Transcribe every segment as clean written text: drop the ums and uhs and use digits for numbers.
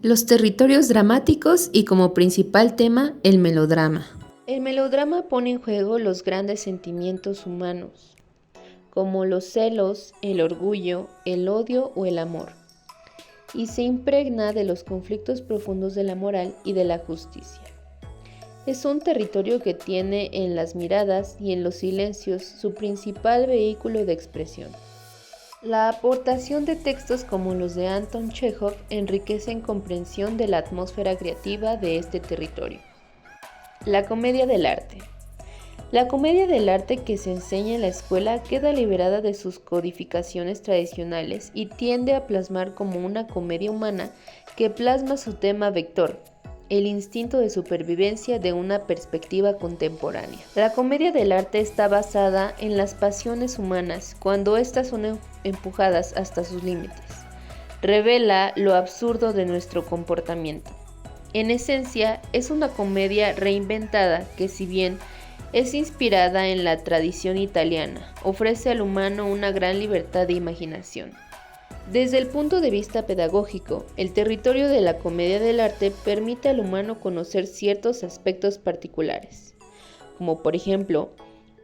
Los territorios dramáticos y como principal tema el melodrama. El melodrama pone en juego los grandes sentimientos humanos, como los celos, el orgullo, el odio o el amor, y se impregna de los conflictos profundos de la moral y de la justicia. Es un territorio que tiene en las miradas y en los silencios su principal vehículo de expresión. La aportación de textos como los de Anton Chekhov enriquecen comprensión de la atmósfera creativa de este territorio. La comedia del arte. La comedia del arte que se enseña en la escuela queda liberada de sus codificaciones tradicionales y tiende a plasmar como una comedia humana que plasma su tema vector, el instinto de supervivencia de una perspectiva contemporánea. La comedia del arte está basada en las pasiones humanas cuando éstas son empujadas hasta sus límites. Revela lo absurdo de nuestro comportamiento. En esencia, es una comedia reinventada que, si bien es inspirada en la tradición italiana, ofrece al humano una gran libertad de imaginación. Desde el punto de vista pedagógico, el territorio de la comedia del arte permite al humano conocer ciertos aspectos particulares, como por ejemplo,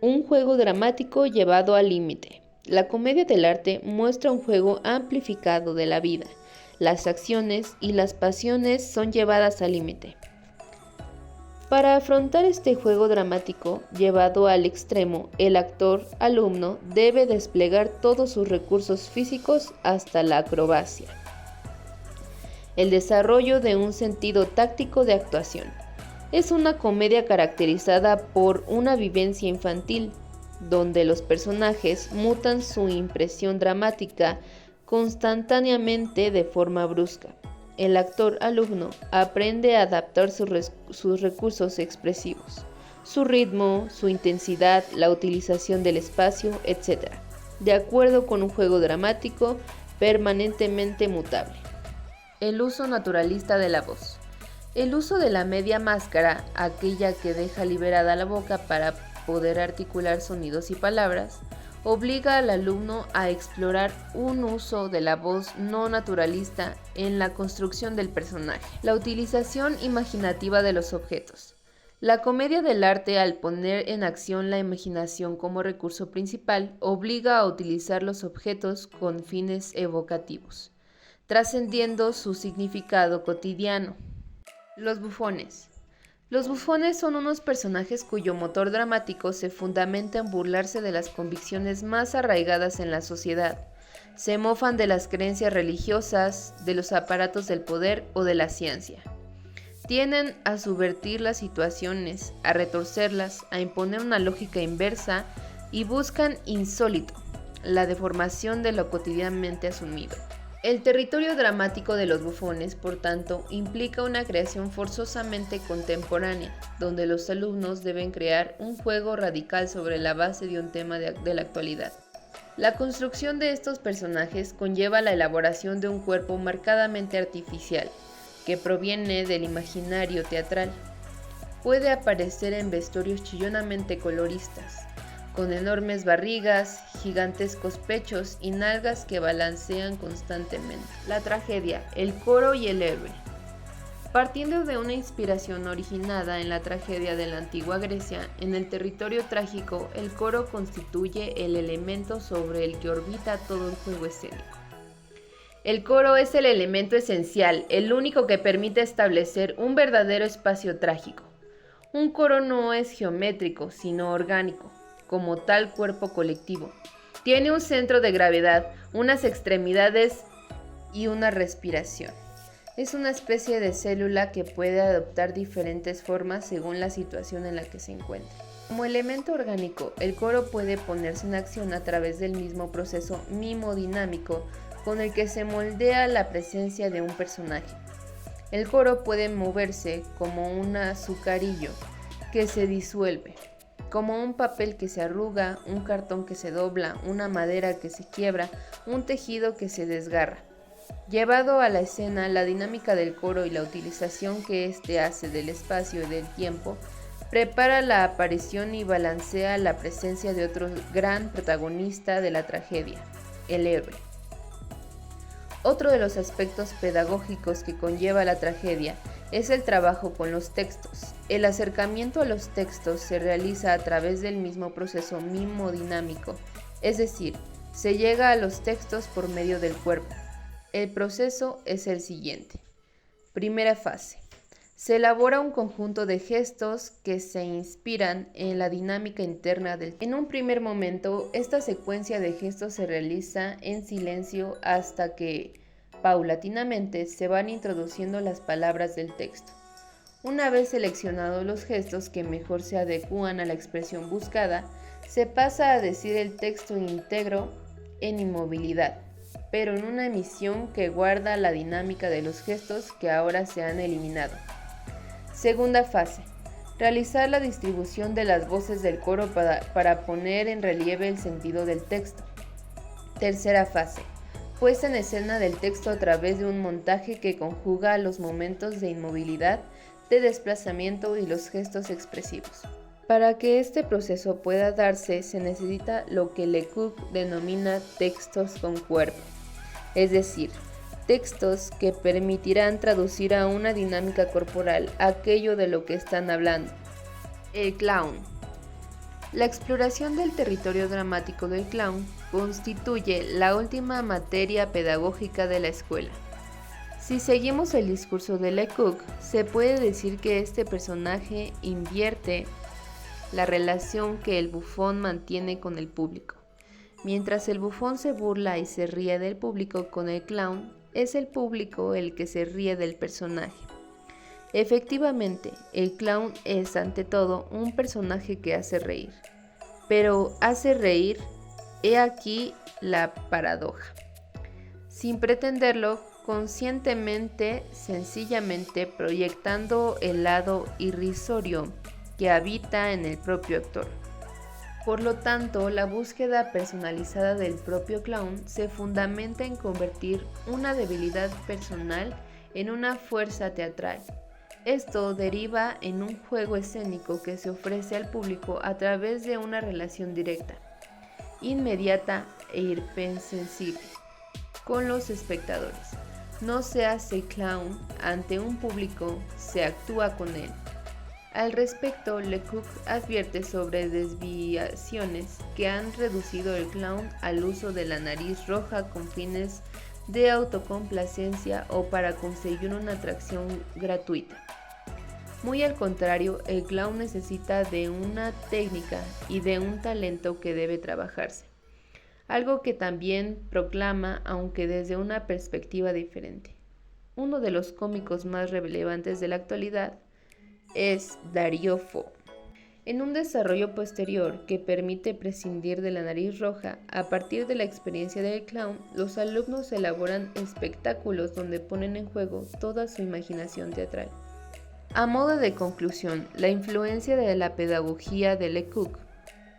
un juego dramático llevado al límite. La comedia del arte muestra un juego amplificado de la vida. Las acciones y las pasiones son llevadas al límite. Para afrontar este juego dramático llevado al extremo, el actor alumno debe desplegar todos sus recursos físicos hasta la acrobacia. El desarrollo de un sentido táctico de actuación. Es una comedia caracterizada por una vivencia infantil, donde los personajes mutan su impresión dramática constantáneamente de forma brusca. El actor alumno aprende a adaptar sus recursos expresivos, su ritmo, su intensidad, la utilización del espacio, etc., de acuerdo con un juego dramático permanentemente mutable. El uso naturalista de la voz. El uso de la media máscara, aquella que deja liberada la boca para poder articular sonidos y palabras, obliga al alumno a explorar un uso de la voz no naturalista en la construcción del personaje. La utilización imaginativa de los objetos. La comedia del arte, al poner en acción la imaginación como recurso principal, obliga a utilizar los objetos con fines evocativos, trascendiendo su significado cotidiano. Los bufones. Los bufones son unos personajes cuyo motor dramático se fundamenta en burlarse de las convicciones más arraigadas en la sociedad. Se mofan de las creencias religiosas, de los aparatos del poder o de la ciencia. Tienden a subvertir las situaciones, a retorcerlas, a imponer una lógica inversa y buscan insólito, la deformación de lo cotidianamente asumido. El territorio dramático de los bufones, por tanto, implica una creación forzosamente contemporánea, donde los alumnos deben crear un juego radical sobre la base de un tema de la actualidad. La construcción de estos personajes conlleva la elaboración de un cuerpo marcadamente artificial, que proviene del imaginario teatral. Puede aparecer en vestuarios chillonamente coloristas, con enormes barrigas, gigantescos pechos y nalgas que balancean constantemente. La tragedia, el coro y el héroe. Partiendo de una inspiración originada en la tragedia de la antigua Grecia, en el territorio trágico, el coro constituye el elemento sobre el que orbita todo el juego escénico. El coro es el elemento esencial, el único que permite establecer un verdadero espacio trágico. Un coro no es geométrico, sino orgánico, como tal cuerpo colectivo. Tiene un centro de gravedad, unas extremidades y una respiración. Es una especie de célula que puede adoptar diferentes formas según la situación en la que se encuentre. Como elemento orgánico, el coro puede ponerse en acción a través del mismo proceso mimodinámico con el que se moldea la presencia de un personaje. El coro puede moverse como un azucarillo que se disuelve, como un papel que se arruga, un cartón que se dobla, una madera que se quiebra, un tejido que se desgarra. Llevado a la escena, la dinámica del coro y la utilización que éste hace del espacio y del tiempo prepara la aparición y balancea la presencia de otro gran protagonista de la tragedia, el héroe. Otro de los aspectos pedagógicos que conlleva la tragedia es el trabajo con los textos. El acercamiento a los textos se realiza a través del mismo proceso mimodinámico, es decir, se llega a los textos por medio del cuerpo. El proceso es el siguiente. Primera fase. Se elabora un conjunto de gestos que se inspiran en la dinámica interna del texto. En un primer momento, esta secuencia de gestos se realiza en silencio hasta que, paulatinamente, se van introduciendo las palabras del texto. Una vez seleccionados los gestos que mejor se adecúan a la expresión buscada, se pasa a decir el texto íntegro en inmovilidad, pero en una emisión que guarda la dinámica de los gestos que ahora se han eliminado. Segunda fase. Realizar la distribución de las voces del coro para poner en relieve el sentido del texto. Tercera fase. Puesta en escena del texto a través de un montaje que conjuga los momentos de inmovilidad, de desplazamiento y los gestos expresivos. Para que este proceso pueda darse, se necesita lo que Lecoq denomina textos con cuerpo, es decir, textos que permitirán traducir a una dinámica corporal aquello de lo que están hablando. El clown. La exploración del territorio dramático del clown constituye la última materia pedagógica de la escuela. Si seguimos el discurso de Lecoq, se puede decir que este personaje invierte la relación que el bufón mantiene con el público. Mientras el bufón se burla y se ríe del público con el clown, es el público el que se ríe del personaje. Efectivamente, el clown es ante todo un personaje que hace reír. Pero hace reír, he aquí la paradoja. Sin pretenderlo, conscientemente, sencillamente proyectando el lado irrisorio que habita en el propio actor. Por lo tanto, la búsqueda personalizada del propio clown se fundamenta en convertir una debilidad personal en una fuerza teatral. Esto deriva en un juego escénico que se ofrece al público a través de una relación directa, inmediata e irrepensible con los espectadores. No se hace clown ante un público, se actúa con él. Al respecto, Lecoq advierte sobre desviaciones que han reducido el clown al uso de la nariz roja con fines de autocomplacencia o para conseguir una atracción gratuita. Muy al contrario, el clown necesita de una técnica y de un talento que debe trabajarse, algo que también proclama, aunque desde una perspectiva diferente. Uno de los cómicos más relevantes de la actualidad es Darío Fo. En un desarrollo posterior que permite prescindir de la nariz roja, a partir de la experiencia del clown, los alumnos elaboran espectáculos donde ponen en juego toda su imaginación teatral. A modo de conclusión, la influencia de la pedagogía de Lecoq.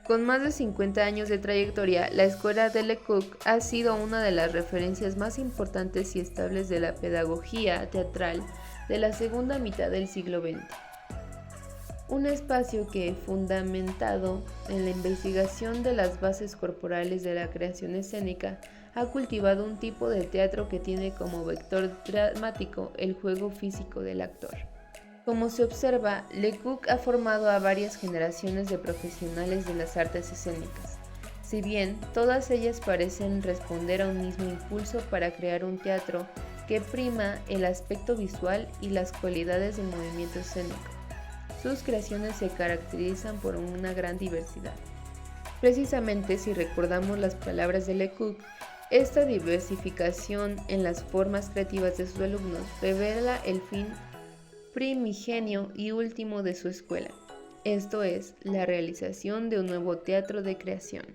Con más de 50 años de trayectoria, la escuela de Lecoq ha sido una de las referencias más importantes y estables de la pedagogía teatral de la segunda mitad del siglo XX. Un espacio que, fundamentado en la investigación de las bases corporales de la creación escénica, ha cultivado un tipo de teatro que tiene como vector dramático el juego físico del actor. Como se observa, Lecoq ha formado a varias generaciones de profesionales de las artes escénicas, si bien todas ellas parecen responder a un mismo impulso para crear un teatro que prima el aspecto visual y las cualidades del movimiento escénico. Sus creaciones se caracterizan por una gran diversidad. Precisamente, si recordamos las palabras de Lecoq, esta diversificación en las formas creativas de sus alumnos revela el fin primigenio y último de su escuela, esto es, la realización de un nuevo teatro de creación.